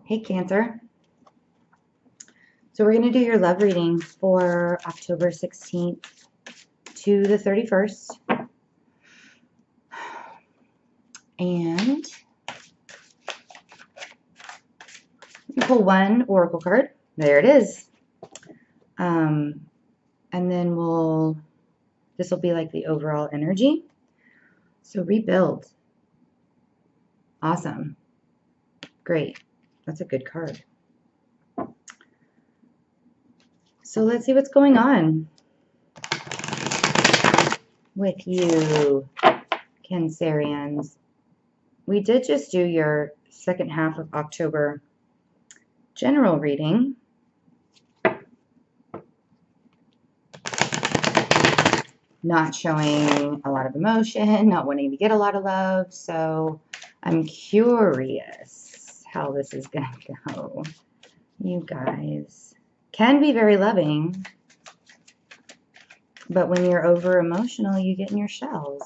Hey, Cancer. So we're going to do your love reading for October 16th to the 31st. And you pull one oracle card. There it is. And then this will be like the overall energy. So rebuild. Awesome. Great. That's a good card. So let's see what's going on with you, Cancerians. We did just do your second half of October general reading. Not showing a lot of emotion, not wanting to get a lot of love. So I'm curious how this is going to go. You guys can be very loving, but when you're over emotional, you get in your shells.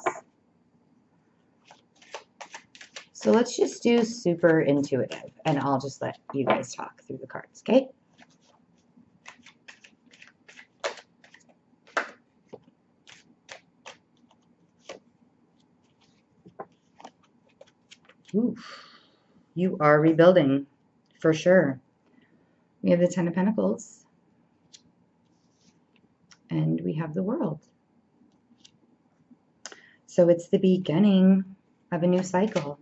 So let's just do super intuitive, and I'll just let you guys talk through the cards, okay? Oof. You are rebuilding, for sure. We have the Ten of Pentacles, and we have the World. So it's the beginning of a new cycle.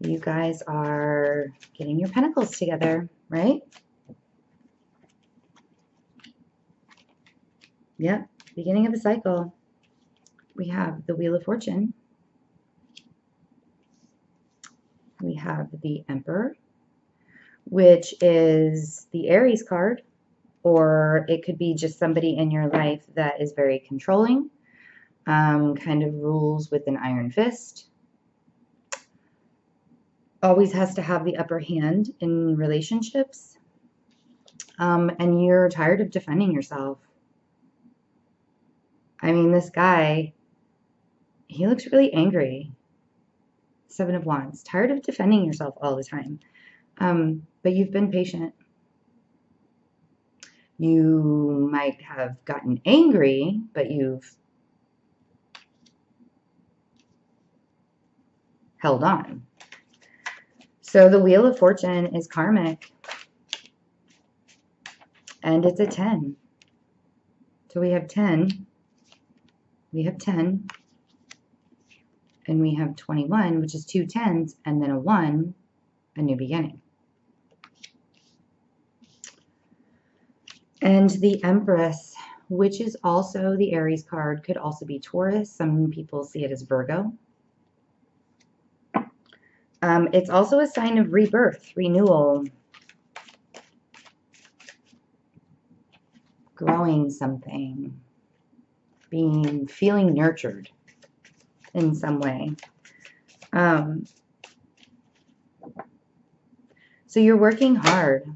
You guys are getting your pentacles together, right? Yep, beginning of a cycle. We have the Wheel of Fortune. We have the Emperor, which is the Aries card, or it could be just somebody in your life that is very controlling, kind of rules with an iron fist, always has to have the upper hand in relationships, and you're tired of defending yourself. I mean, this guy, he looks really angry. Seven of Wands, tired of defending yourself all the time. But you've been patient. You might have gotten angry, but you've held on. So the Wheel of Fortune is karmic, and it's a 10. So we have 10, we have 10, and we have 21, which is two 10s, and then a 1, a new beginning. And the Empress, which is also the Aries card, could also be Taurus. Some people see it as Virgo. It's also a sign of rebirth, renewal, growing something, feeling nurtured in some way. So you're working hard.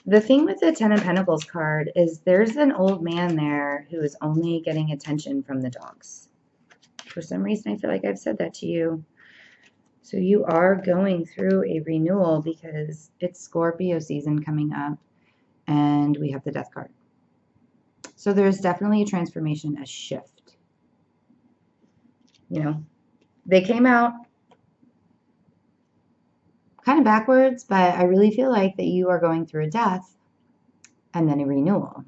The thing with the Ten of Pentacles card is there's an old man there who is only getting attention from the dogs. For some reason, I feel like I've said that to you. So you are going through a renewal because it's Scorpio season coming up, and we have the Death card. So there's definitely a transformation, a shift. You know, they came out kind of backwards, but I really feel like that you are going through a death and then a renewal.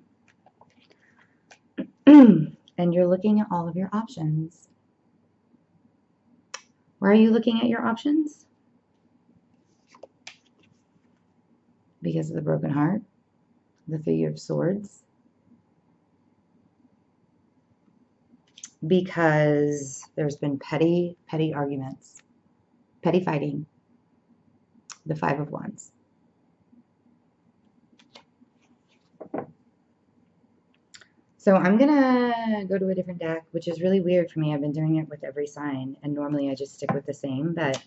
And you're looking at all of your options. Why are you looking at your options? Because of the broken heart, the Three of Swords, because there's been petty arguments, petty fighting, the Five of Wands. So I'm going to go to a different deck, which is really weird for me. I've been doing it with every sign, and normally I just stick with the same, but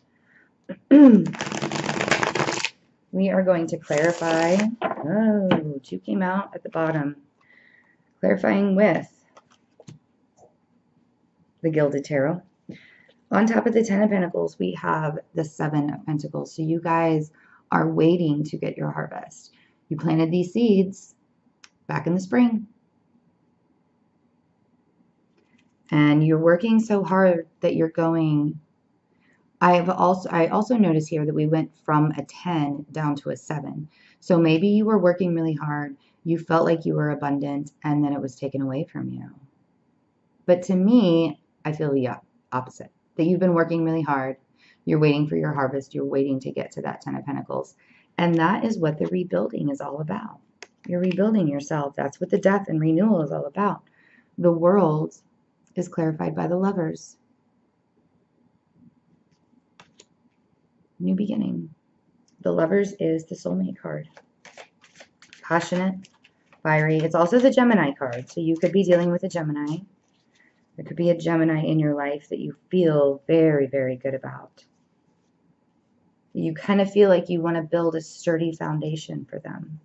we are going to clarify. Oh, two came out at the bottom. Clarifying with the Gilded Tarot. On top of the Ten of Pentacles, we have the Seven of Pentacles. So you guys are waiting to get your harvest. You planted these seeds back in the spring. And you're working so hard that you're going. I also noticed here that we went from a 10 down to a 7. So maybe you were working really hard. You felt like you were abundant, and then it was taken away from you. But to me, I feel the opposite. That you've been working really hard. You're waiting for your harvest. You're waiting to get to that 10 of Pentacles. And that is what the rebuilding is all about. You're rebuilding yourself. That's what the death and renewal is all about. The world is clarified by the Lovers. New beginning. The Lovers is the soulmate card. Passionate, fiery. It's also the Gemini card. So you could be dealing with a Gemini. There could be a Gemini in your life that you feel very, very good about. You kind of feel like you want to build a sturdy foundation for them.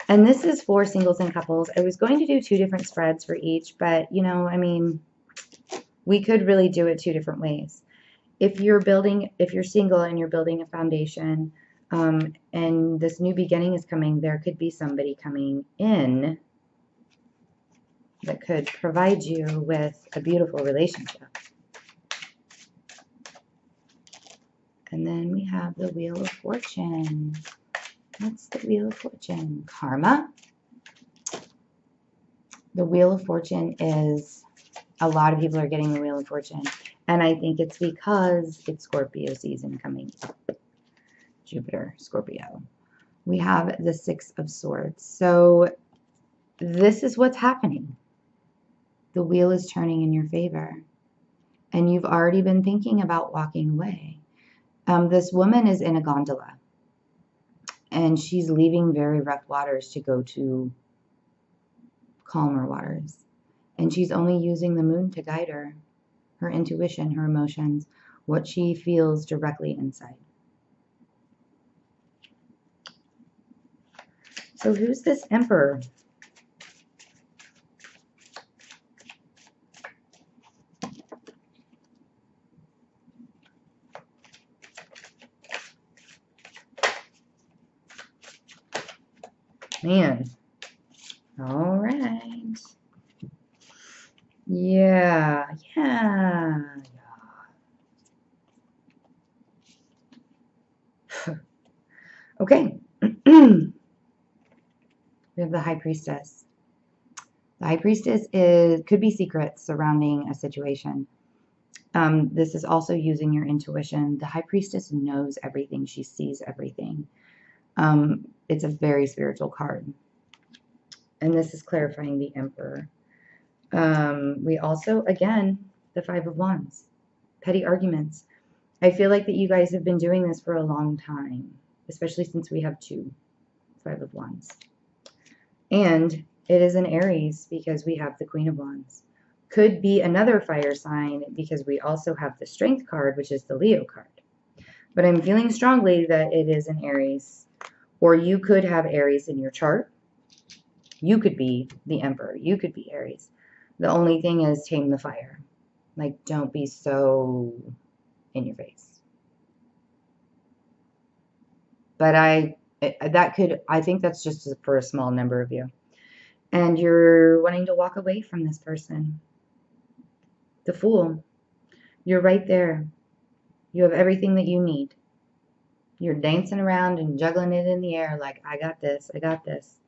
And this is for singles and couples. I was going to do 2 different spreads for each, but, you know, I mean, we could really do it 2 different ways. If you're single and you're building a foundation, and this new beginning is coming, there could be somebody coming in that could provide you with a beautiful relationship. And then we have the Wheel of Fortune. What's the Wheel of Fortune? Karma. The Wheel of Fortune is, a lot of people are getting the Wheel of Fortune. And I think it's because it's Scorpio season coming up. Jupiter, Scorpio. We have the 6 of Swords. So this is what's happening. The wheel is turning in your favor. And you've already been thinking about walking away. This woman is in a gondola. And she's leaving very rough waters to go to calmer waters. And she's only using the moon to guide her. Her intuition, her emotions, what she feels directly inside. So who's this Emperor? Man. All right. Yeah. Okay. We have the High Priestess. The High Priestess could be secrets surrounding a situation. This is also using your intuition. The High Priestess knows everything. She sees everything. It's a very spiritual card. And this is clarifying the Emperor. We also, again, the 5 of Wands. Petty arguments. I feel like that you guys have been doing this for a long time, especially since we have 2 5 of Wands. And it is an Aries because we have the Queen of Wands. Could be another fire sign because we also have the Strength card, which is the Leo card. But I'm feeling strongly that it is an Aries. Or you could have Aries in your chart. You could be the Emperor. You could be Aries. The only thing is tame the fire. Like, don't be so in your face. But I think that's just for a small number of you. And you're wanting to walk away from this person. The Fool. You're right there. You have everything that you need. You're dancing around and juggling it in the air like, I got this, I got this.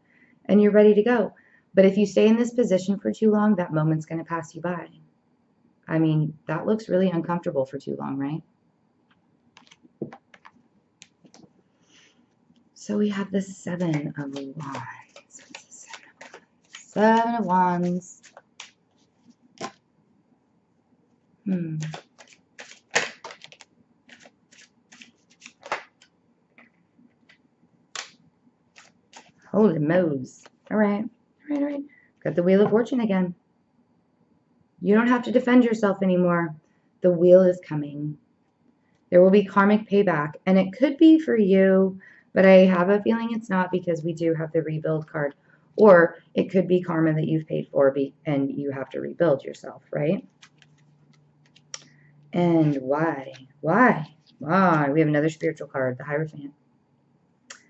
And you're ready to go. But if you stay in this position for too long, that moment's going to pass you by. I mean, that looks really uncomfortable for too long, right? So we have the 7 of Wands. What's the 7 of Wands? 7 of Wands. Holy moes. All right. Got the Wheel of Fortune again. You don't have to defend yourself anymore. The wheel is coming. There will be karmic payback. And it could be for you, but I have a feeling it's not because we do have the rebuild card. Or it could be karma that you've paid for and you have to rebuild yourself, right? And why? Why? Ah, we have another spiritual card, the Hierophant.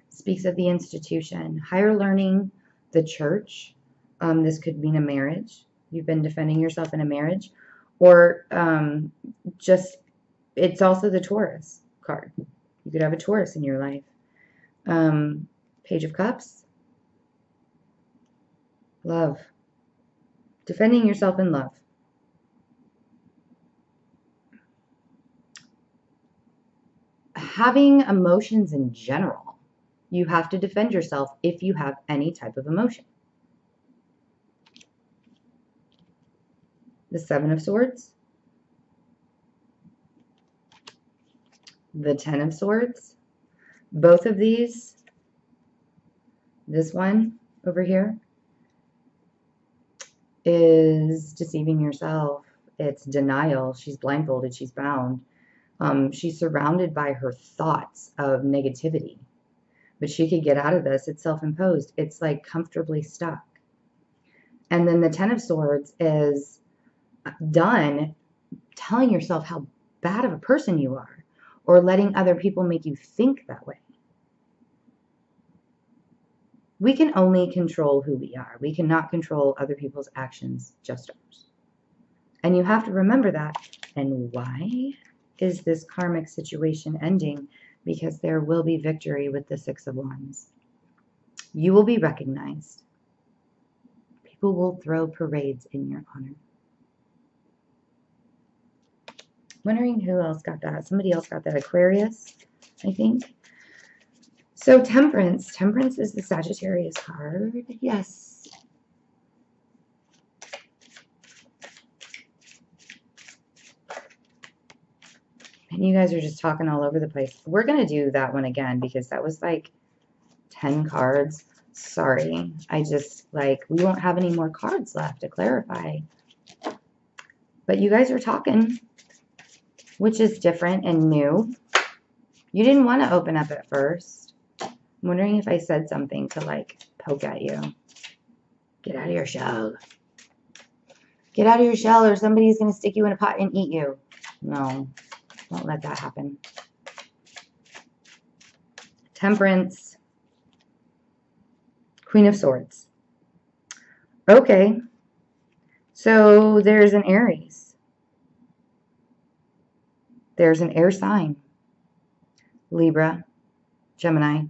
Speaks of the institution, higher learning, the church. This could mean a marriage. You've been defending yourself in a marriage. Or just, it's also the Taurus card. You could have a Taurus in your life. Page of Cups. Love. Defending yourself in love. Having emotions in general. You have to defend yourself if you have any type of emotion. The Seven of Swords. The Ten of Swords. Both of these. This one over here is deceiving yourself. It's denial. She's blindfolded. She's bound. She's surrounded by her thoughts of negativity. But she could get out of this. It's self-imposed. It's like comfortably stuck. And then the Ten of Swords is done telling yourself how bad of a person you are, or letting other people make you think that way. We can only control who we are. We cannot control other people's actions, just ours. And you have to remember that. And why is this karmic situation ending? Because there will be victory with the Six of Wands. You will be recognized. People will throw parades in your honor. Wondering who else got that. Somebody else got that. Aquarius, I think. So Temperance. Temperance is the Sagittarius card. Yes. And you guys are just talking all over the place. We're going to do that one again because that was like 10 cards. Sorry. I just, like, we won't have any more cards left to clarify. But you guys are talking, which is different and new. You didn't want to open up at first. I'm wondering if I said something to, like, poke at you. Get out of your shell. Get out of your shell or somebody's going to stick you in a pot and eat you. No. Don't let that happen. Temperance. Queen of Swords. Okay. So there's an Aries. There's an air sign. Libra, Gemini,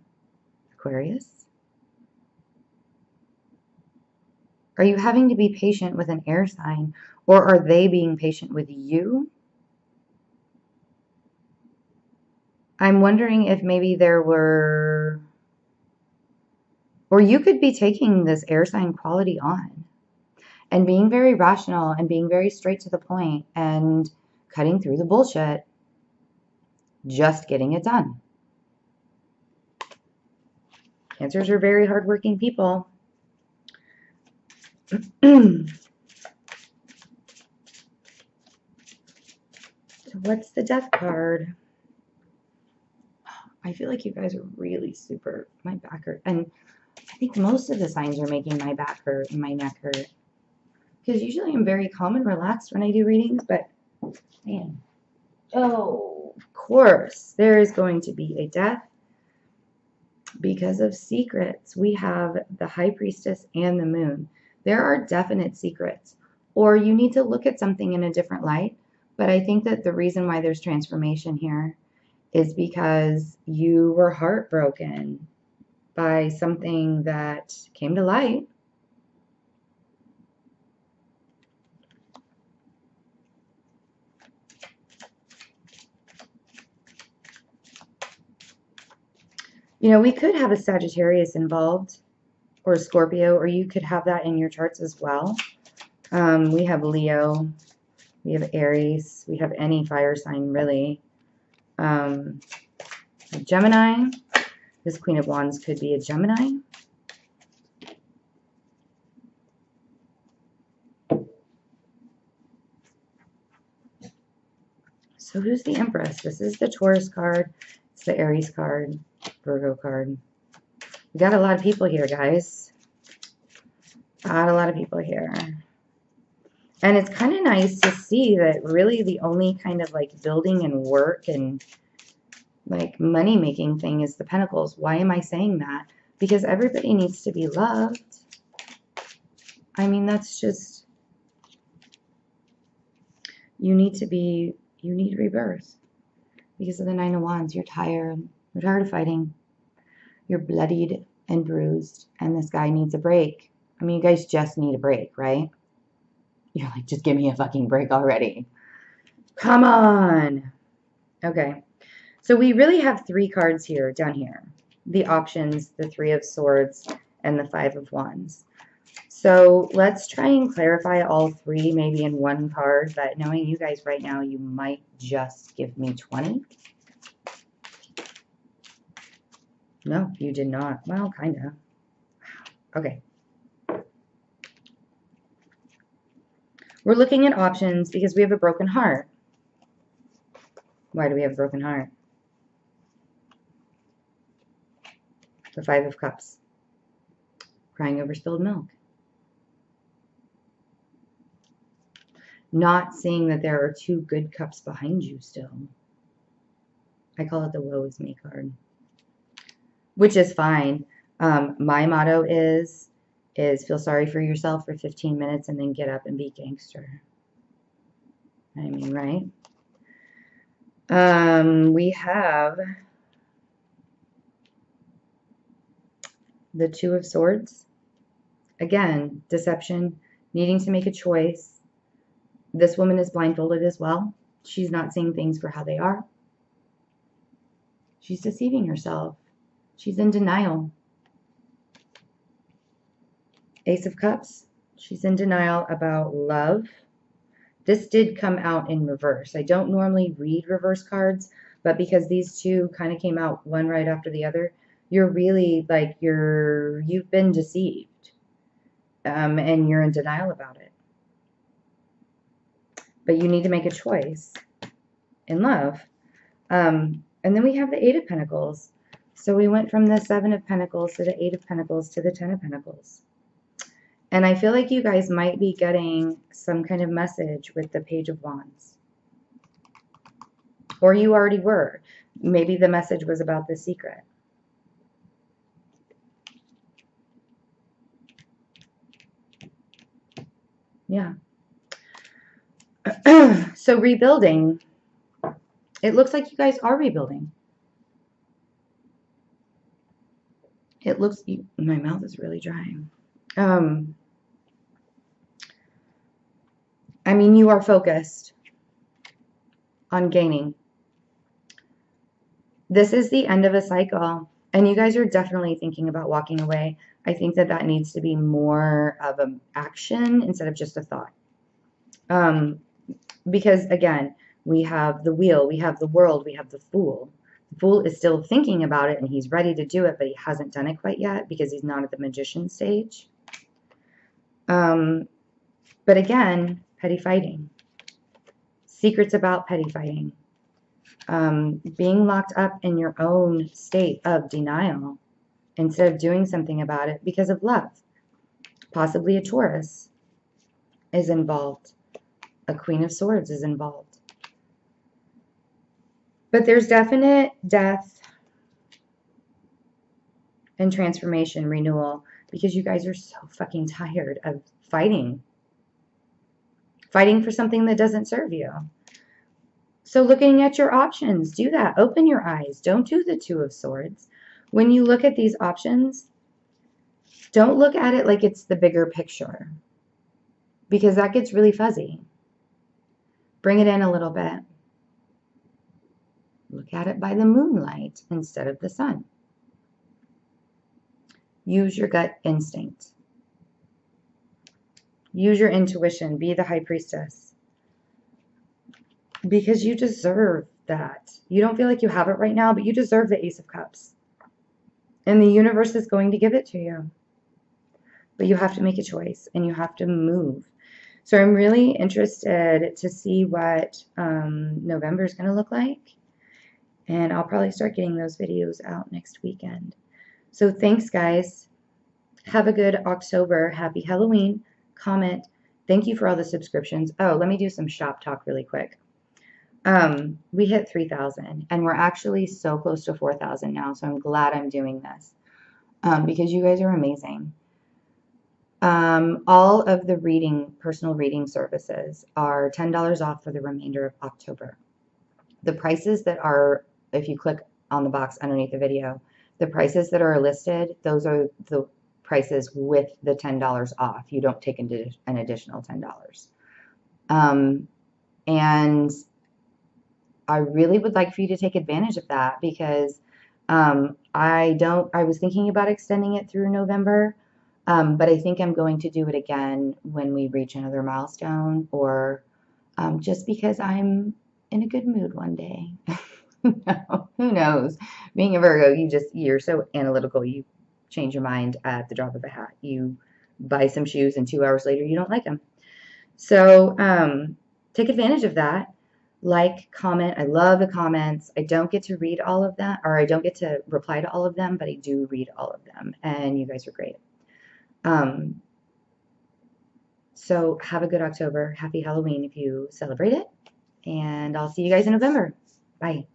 Aquarius. Are you having to be patient with an air sign, or are they being patient with you? I'm wondering if maybe there were, or you could be taking this air sign quality on and being very rational and being very straight to the point and cutting through the bullshit, just getting it done. Cancers are very hardworking people. So what's the Death card? I feel like you guys are really super, my back hurt. And I think most of the signs are making my back hurt and my neck hurt. Because usually I'm very calm and relaxed when I do readings, but man. Oh, of course, there is going to be a death because of secrets. We have the High Priestess and the Moon. There are definite secrets, or you need to look at something in a different light. But I think that the reason why there's transformation here is because you were heartbroken by something that came to light. You know, we could have a Sagittarius involved, or a Scorpio, or you could have that in your charts as well. We have Leo, we have Aries, we have any fire sign really. Gemini. This Queen of Wands could be a Gemini. So who's the Empress? This is the Taurus card. It's the Aries card. Virgo card. We got a lot of people here, guys. Got a lot of people here. And it's kind of nice to see that really the only kind of like building and work and like money-making thing is the Pentacles. Why am I saying that? Because everybody needs to be loved. I mean, that's just, you need rebirth. Because of the Nine of Wands, you're tired. You're tired of fighting. You're bloodied and bruised, and this guy needs a break. I mean, you guys just need a break, right? You're like, just give me a fucking break already. Come on. Okay. So we really have 3 cards here, down here. The options, the 3 of Swords, and the 5 of Wands. So let's try and clarify all 3 maybe in one card, but knowing you guys right now, you might just give me 20. No, you did not. Well, kind of. Okay. We're looking at options because we have a broken heart. Why do we have a broken heart? The 5 of Cups. Crying over spilled milk. Not seeing that there are 2 good cups behind you still. I call it the woe is me card. Which is fine. My motto is feel sorry for yourself for 15 minutes and then get up and be gangster. I mean, right? We have the 2 of Swords. Again, deception, needing to make a choice. This woman is blindfolded as well. She's not seeing things for how they are. She's deceiving herself. She's in denial. Ace of Cups. She's in denial about love. This did come out in reverse. I don't normally read reverse cards, but because these 2 kind of came out one right after the other, you're really like, you've been deceived. And you're in denial about it. But you need to make a choice in love. And then we have the 8 of Pentacles. So we went from the 7 of Pentacles to the 8 of Pentacles to the 10 of Pentacles. And I feel like you guys might be getting some kind of message with the Page of Wands. Or you already were. Maybe the message was about the secret. Yeah. So rebuilding. It looks like you guys are rebuilding. It looks, my mouth is really dry. I mean, you are focused on gaining. This is the end of a cycle, and you guys are definitely thinking about walking away. I think that that needs to be more of an action instead of just a thought. Because again, we have the Wheel, we have the World, we have the Fool. The Fool is still thinking about it and he's ready to do it, but he hasn't done it quite yet because he's not at the Magician stage. But again, petty fighting. Secrets about petty fighting. Being locked up in your own state of denial instead of doing something about it because of love. Possibly a Taurus is involved. A Queen of Swords is involved. But there's definite death and transformation, renewal, because you guys are so fucking tired of fighting. Fighting for something that doesn't serve you. So looking at your options, do that. Open your eyes. Don't do the 2 of Swords. When you look at these options, don't look at it like it's the bigger picture, because that gets really fuzzy. Bring it in a little bit. Look at it by the moonlight instead of the sun. Use your gut instinct. Use your intuition. Be the High Priestess. Because you deserve that. You don't feel like you have it right now, but you deserve the Ace of Cups. And the universe is going to give it to you. But you have to make a choice and you have to move. So I'm really interested to see what November is going to look like. And I'll probably start getting those videos out next weekend. So thanks, guys. Have a good October. Happy Halloween. Comment. Thank you for all the subscriptions. Oh, let me do some shop talk really quick. We hit 3,000 and we're actually so close to 4,000 now. So I'm glad I'm doing this because you guys are amazing. All of the personal reading services are $10 off for the remainder of October. The prices that are, if you click on the box underneath the video, the prices that are listed, those are the prices with the $10 off. You don't take an additional $10. And I really would like for you to take advantage of that because I was thinking about extending it through November, but I think I'm going to do it again when we reach another milestone or just because I'm in a good mood one day. Who knows? Being a Virgo, you're so analytical. You change your mind at the drop of a hat. You buy some shoes and 2 hours later you don't like them. So take advantage of that. Like, comment. I love the comments. I don't get to read all of them, or I don't get to reply to all of them, but I do read all of them, and you guys are great. So have a good October. Happy Halloween if you celebrate it, and I'll see you guys in November. Bye.